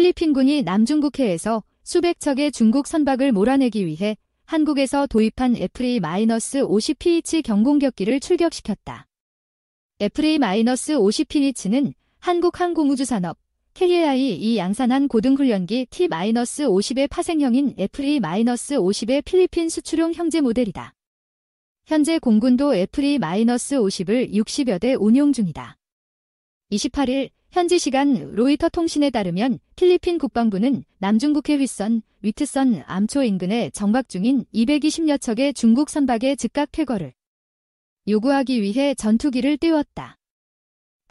필리핀군이 남중국해에서 수백 척의 중국 선박을 몰아내기 위해 한국에서 도입한 FA-50PH 경공격기를 출격시켰다. FA-50PH는 한국항공우주산업, KAI 양산한 고등훈련기 T-50의 파생형인 FA-50의 필리핀 수출용 형제 모델이다. 현재 공군도 FA-50을 60여 대 운용 중이다. 28일 현지 시간 로이터 통신에 따르면 필리핀 국방부는 남중국해 휘선, 위트선 암초 인근에 정박 중인 220여 척의 중국 선박의 즉각 퇴거를 요구하기 위해 전투기를 띄웠다.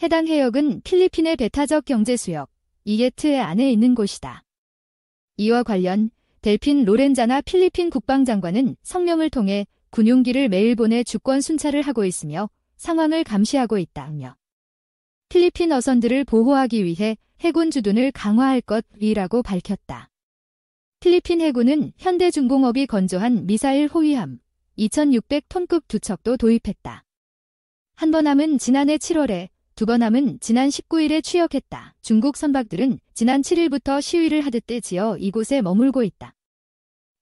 해당 해역은 필리핀의 배타적 경제수역, 이게트 안에 있는 곳이다. 이와 관련 델핀 로렌자나 필리핀 국방장관은 성명을 통해 군용기를 매일 보내 주권 순찰을 하고 있으며 상황을 감시하고 있다며 필리핀 어선들을 보호하기 위해 해군 주둔을 강화할 것이라고 밝혔다. 필리핀 해군은 현대중공업이 건조한 미사일 호위함 2600톤급 2척도 도입했다. 한 번함은 지난해 7월에, 두 번함은 지난 19일에 취역했다. 중국 선박들은 지난 7일부터 시위를 하듯 지어 이곳에 머물고 있다.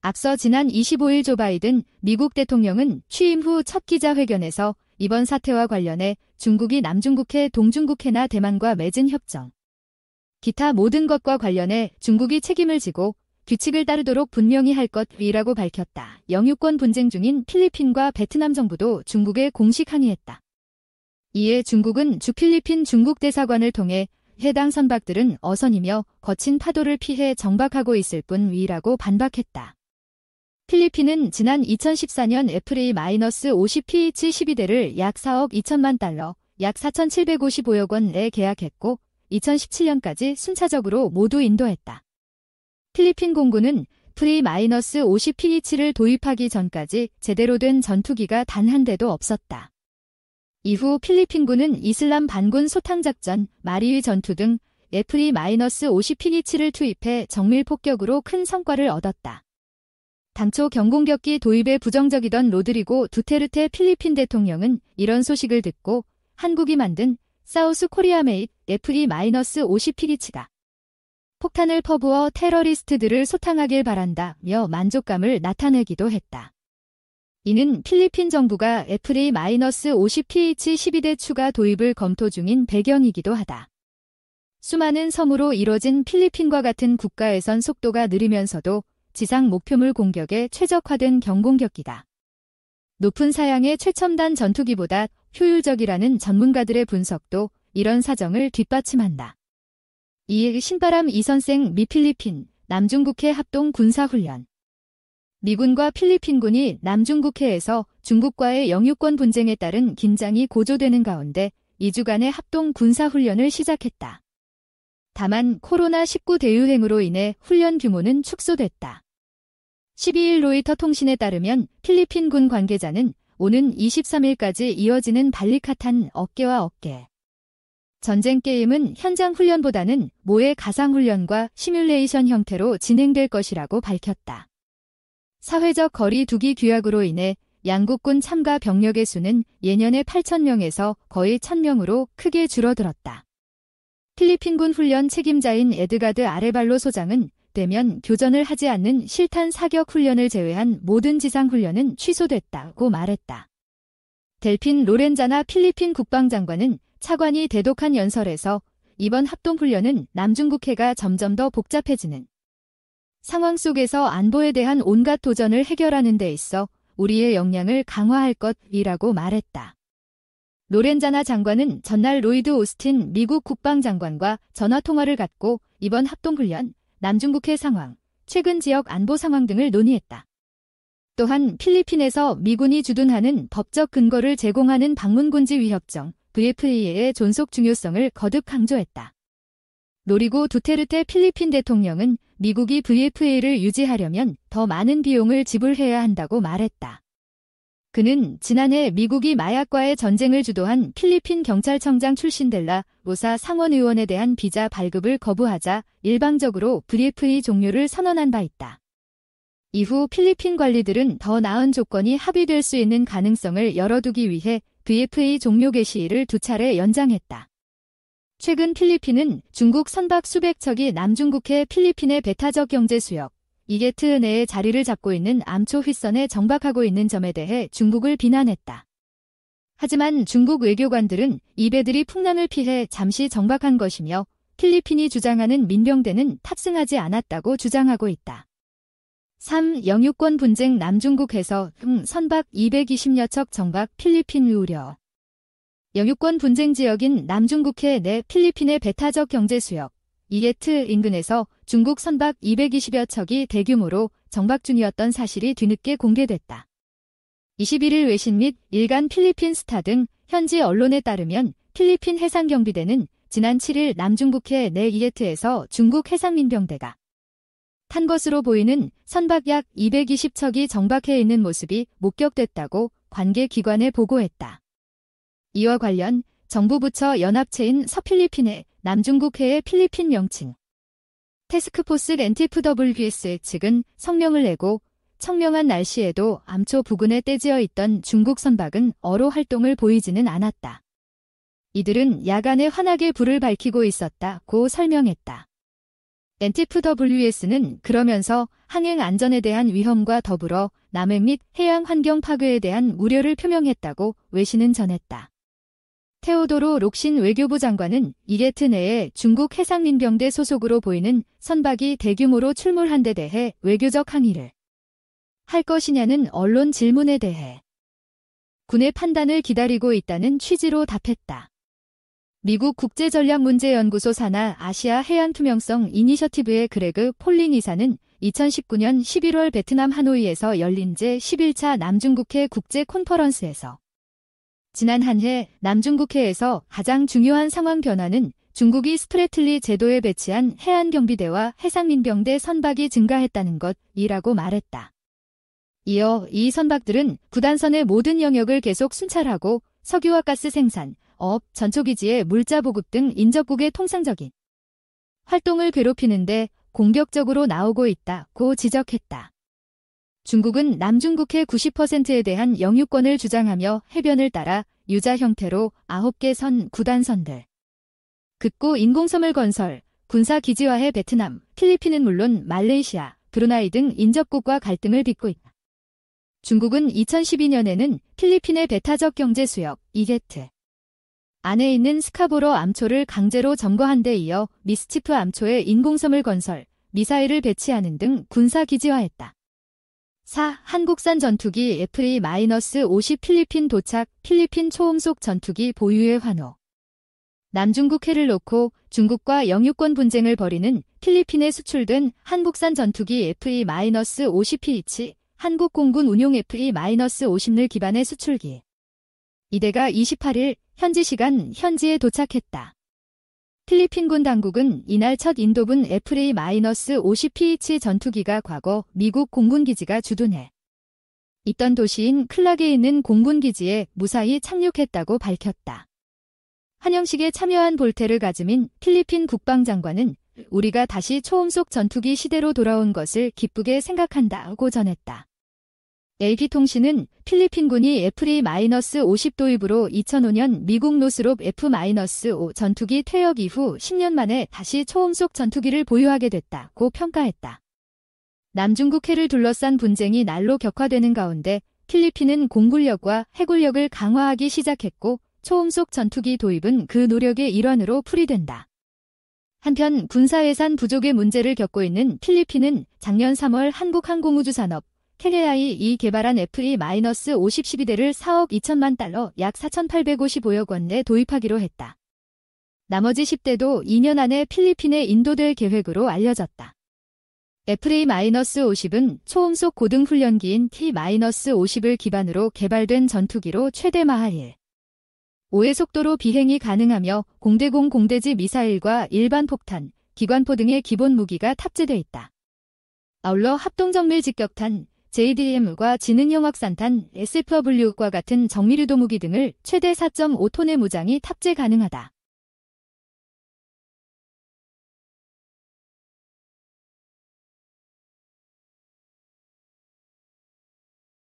앞서 지난 25일 조 바이든 미국 대통령은 취임 후 첫 기자회견에서 이번 사태와 관련해 중국이 남중국해, 동중국해나 대만과 맺은 협정, 기타 모든 것과 관련해 중국이 책임을 지고 규칙을 따르도록 분명히 할 것이라고 밝혔다. 영유권 분쟁 중인 필리핀과 베트남 정부도 중국에 공식 항의했다. 이에 중국은 주필리핀 중국 대사관을 통해 해당 선박들은 어선이며 거친 파도를 피해 정박하고 있을 뿐이라고 반박했다. 필리핀은 지난 2014년 FA-50PH 12대를 약 4억 2천만 달러, 약 4,755억 원에 계약했고 2017년까지 순차적으로 모두 인도했다. 필리핀 공군은 FA-50PH를 도입하기 전까지 제대로 된 전투기가 단 한 대도 없었다. 이후 필리핀군은 이슬람 반군 소탕작전, 마리위 전투 등 FA-50PH를 투입해 정밀 폭격으로 큰 성과를 얻었다. 당초 경공격기 도입에 부정적이던 로드리고 두테르테 필리핀 대통령은 이런 소식을 듣고 한국이 만든 사우스 코리아 메이드 FA-50PH가 폭탄을 퍼부어 테러리스트들을 소탕하길 바란다며 만족감을 나타내기도 했다. 이는 필리핀 정부가 FA-50PH 12대 추가 도입을 검토 중인 배경이기도 하다. 수많은 섬으로 이뤄진 필리핀과 같은 국가에선 속도가 느리면서도 지상 목표물 공격에 최적화된 경공격기다. 높은 사양의 최첨단 전투기보다 효율적이라는 전문가들의 분석도 이런 사정을 뒷받침한다. 이에 신바람 2선생 미 필리핀, 남중국해 합동 군사훈련. 미군과 필리핀군이 남중국해에서 중국과의 영유권 분쟁에 따른 긴장이 고조되는 가운데 2주간의 합동 군사훈련을 시작했다. 다만 코로나19 대유행으로 인해 훈련 규모는 축소됐다. 12일 로이터 통신에 따르면 필리핀 군 관계자는 오는 23일까지 이어지는 발리카탄 어깨와 어깨 전쟁 게임은 현장 훈련보다는 모의 가상훈련과 시뮬레이션 형태로 진행될 것이라고 밝혔다. 사회적 거리 두기 규약으로 인해 양국군 참가 병력의 수는 예년의 8,000명에서 거의 1,000명으로 크게 줄어들었다. 필리핀군 훈련 책임자인 에드가드 아레발로 소장은 되면 교전을 하지 않는 실탄 사격 훈련을 제외한 모든 지상 훈련은 취소됐다고 말했다. 델핀 로렌자나 필리핀 국방장관은 차관이 대독한 연설에서 이번 합동훈련은 남중국해가 점점 더 복잡해지는 상황 속에서 안보에 대한 온갖 도전을 해결하는 데 있어 우리의 역량을 강화할 것이라고 말했다. 로렌자나 장관은 전날 로이드 오스틴 미국 국방장관과 전화통화를 갖고 이번 합동훈련, 남중국해 상황, 최근 지역 안보 상황 등을 논의했다. 또한 필리핀에서 미군이 주둔하는 법적 근거를 제공하는 방문군지 위협정, VFA의 존속 중요성을 거듭 강조했다. 노리고 두테르테 필리핀 대통령은 미국이 VFA를 유지하려면 더 많은 비용을 지불해야 한다고 말했다. 그는 지난해 미국이 마약과의 전쟁을 주도한 필리핀 경찰청장 출신 델라 로사 상원의원에 대한 비자 발급을 거부하자 일방적으로 VFA 종료를 선언한 바 있다. 이후 필리핀 관리들은 더 나은 조건이 합의될 수 있는 가능성을 열어두기 위해 VFA 종료 개시일을 2차례 연장했다. 최근 필리핀은 중국 선박 수백 척이 남중국해 필리핀의 배타적 경제 수역 이게트 내에 자리를 잡고 있는 암초 휘선에 정박하고 있는 점에 대해 중국을 비난했다. 하지만 중국 외교관들은 이 배들이 풍랑을 피해 잠시 정박한 것이며 필리핀이 주장하는 민병대는 탑승하지 않았다고 주장하고 있다. 3. 영유권 분쟁 남중국 해서 선박 220여 척 정박 필리핀 우려. 영유권 분쟁 지역인 남중국해 내 필리핀의 배타적 경제 수역 이게트 인근에서 중국 선박 220여 척이 대규모로 정박 중이었던 사실이 뒤늦게 공개됐다. 21일 외신 및 일간 필리핀 스타 등 현지 언론에 따르면 필리핀 해상경비대는 지난 7일 남중국해 내 이게트에서 중국 해상민병대가 탄 것으로 보이는 선박 약 220척이 정박해 있는 모습이 목격됐다고 관계 기관에 보고했다. 이와 관련 정부 부처 연합체인 서필리핀의 남중국해의 필리핀 명칭 태스크포스 NTFWS 측은 성명을 내고 청명한 날씨에도 암초 부근에 떼지어 있던 중국 선박은 어로 활동을 보이지는 않았다. 이들은 야간에 환하게 불을 밝히고 있었다고 설명했다. NTFWS는 그러면서 항행 안전에 대한 위험과 더불어 남해 및 해양 환경 파괴에 대한 우려를 표명했다고 외신은 전했다. 테오도로 록신 외교부 장관은 이게트 내에 중국 해상민병대 소속으로 보이는 선박이 대규모로 출몰한 데 대해 외교적 항의를 할 것이냐는 언론 질문에 대해 군의 판단을 기다리고 있다는 취지로 답했다. 미국 국제전략문제연구소 산하 아시아 해안 투명성 이니셔티브의 그레그 폴링 이사는 2019년 11월 베트남 하노이에서 열린 제11차 남중국해 국제 콘퍼런스에서 지난 한 해 남중국해에서 가장 중요한 상황 변화는 중국이 스프래틀리 제도에 배치한 해안경비대와 해상민병대 선박이 증가했다는 것이라고 말했다. 이어 이 선박들은 구단선의 모든 영역을 계속 순찰하고 석유와 가스 생산, 업, 전초기지의 물자 보급 등 인접국의 통상적인 활동을 괴롭히는데 공격적으로 나오고 있다고 지적했다. 중국은 남중국해 90%에 대한 영유권을 주장하며 해변을 따라 유자 형태로 9개 선 구단선들, 극고 인공섬을 건설, 군사기지화해 베트남, 필리핀은 물론 말레이시아, 브루나이 등 인접국과 갈등을 빚고 있다. 중국은 2012년에는 필리핀의 배타적 경제 수역, 이게트 안에 있는 스카보로 암초를 강제로 점거한 데 이어 미스치프 암초에 인공섬을 건설, 미사일을 배치하는 등 군사기지화했다. 4. 한국산 전투기 F-50 필리핀 도착, 필리핀 초음속 전투기 보유의 환호. 남중국해를 놓고 중국과 영유권 분쟁을 벌이는 필리핀에 수출된 한국산 전투기 F-50PH, 한국 공군 운용 F-50를 기반의 수출기. 이대가 28일 현지 시간 현지에 도착했다. 필리핀군 당국은 이날 첫 인도분 F-50PH 전투기가 과거 미국 공군기지가 주둔해 있던 도시인 클락에 있는 공군기지에 무사히 착륙했다고 밝혔다. 환영식에 참여한 볼테르 가즈민 필리핀 국방장관은 우리가 다시 초음속 전투기 시대로 돌아온 것을 기쁘게 생각한다고 전했다. AP통신은 필리핀군이 F-50 도입으로 2005년 미국 노스롭 F-5 전투기 퇴역 이후 10년 만에 다시 초음속 전투기를 보유하게 됐다고 평가했다. 남중국해를 둘러싼 분쟁이 날로 격화되는 가운데 필리핀은 공군력과 해군력을 강화하기 시작했고 초음속 전투기 도입은 그 노력의 일환으로 풀이된다. 한편 군사예산 부족의 문제를 겪고 있는 필리핀은 작년 3월 한국항공우주산업 KAI 개발한 F-50 12대를 4억 2천만 달러 약 4,855억 원에 도입하기로 했다. 나머지 10대도 2년 안에 필리핀에 인도될 계획으로 알려졌다. F-50은 초음속 고등훈련기인 T-50을 기반으로 개발된 전투기로 최대 마하 1.5의 속도로 비행이 가능하며 공대공 공대지 미사일과 일반 폭탄, 기관포 등의 기본 무기가 탑재돼 있다. 아울러 합동정밀 직격탄, JDAM과 지능형 확산탄, SFW과 같은 정밀유도 무기 등을 최대 4.5톤의 무장이 탑재 가능하다.